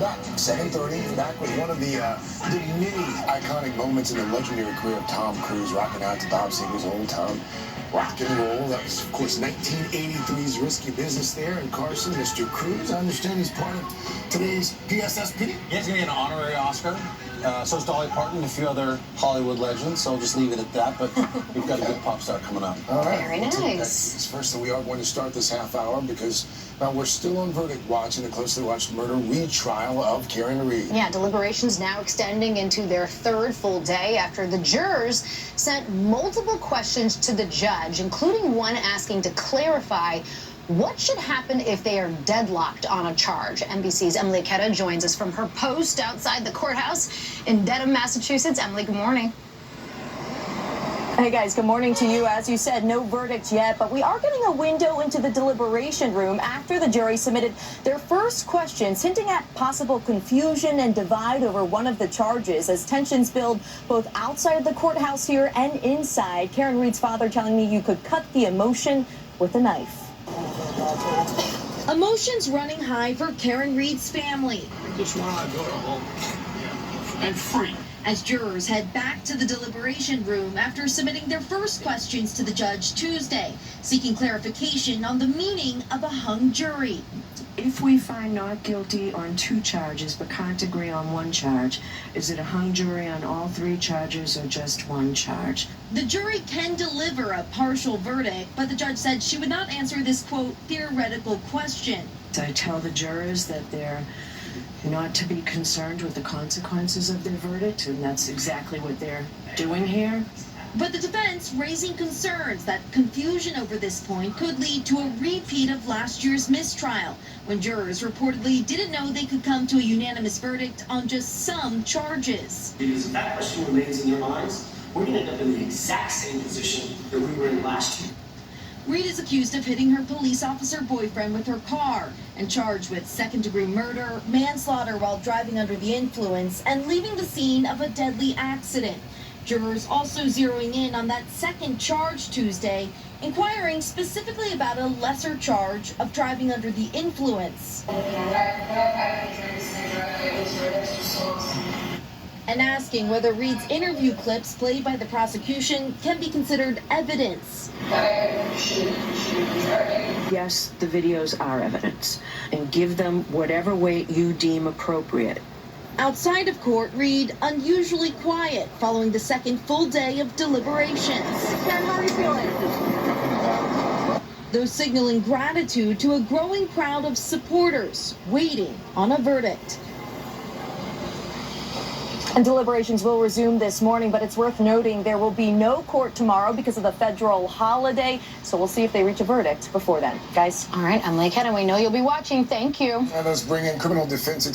about 7:30, back with one of the many iconic moments in the legendary career of Tom Cruise, rocking out to Bob Seger's Old Town Rock and Roll. That was, of course, 1983's Risky Business there. And Carson, Mr. Cruise, I understand he's part of today's PSSP. Yeah, it's going to be an honorary Oscar. So is Dolly Parton and a few other Hollywood legends, so I'll just leave it at that. But we've got a good pop star coming up. All right. Very nice. First, we are going to start this half hour because now we're still on verdict watch in the closely watched murder retrial of Karen Read. Yeah, deliberations now extending into their third full day after the jurors sent multiple questions to the judge, including one asking to clarify what should happen if they are deadlocked on a charge. NBC's Emilie Ikeda joins us from her post outside the courthouse in Dedham, Massachusetts. Emilie, good morning. Hey guys, good morning to you. As you said, no verdict yet, but we are getting a window into the deliberation room after the jury submitted their first questions, hinting at possible confusion and divide over one of the charges as tensions build both outside of the courthouse here and inside. Karen Read's father telling me you could cut the emotion with a knife. Emotions running high for Karen Read's family. I just want to go home and free. As jurors head back to the deliberation room after submitting their first questions to the judge Tuesday, seeking clarification on the meaning of a hung jury. If we find not guilty on 2 charges but can't agree on 1 charge, is it a hung jury on all 3 charges or just 1 charge? The jury can deliver a partial verdict, but the judge said she would not answer this, quote, theoretical question. So I tell the jurors that they're not to be concerned with the consequences of their verdict, and that's exactly what they're doing here. But the defense raising concerns that confusion over this point could lead to a repeat of last year's mistrial, when jurors reportedly didn't know they could come to a unanimous verdict on just some charges. Because if that question remains in their minds, we're going to end up in the exact same position that we were in last year. Read is accused of hitting her police officer boyfriend with her car and charged with second-degree murder, manslaughter while driving under the influence, and leaving the scene of a deadly accident. Jurors also zeroing in on that second charge Tuesday, inquiring specifically about a lesser charge of driving under the influence. And asking whether Read's interview clips played by the prosecution can be considered evidence. Yes, the videos are evidence, and give them whatever weight you deem appropriate. Outside of court, Read unusually quiet following the second full day of deliberations. Karen, how are you feeling? Though signaling gratitude to a growing crowd of supporters waiting on a verdict. And deliberations will resume this morning, but it's worth noting there will be no court tomorrow because of the federal holiday. So we'll see if they reach a verdict before then. Guys. All right, Emilie Ikeda, we know you'll be watching. Thank you. And let's bring in criminal defense attorney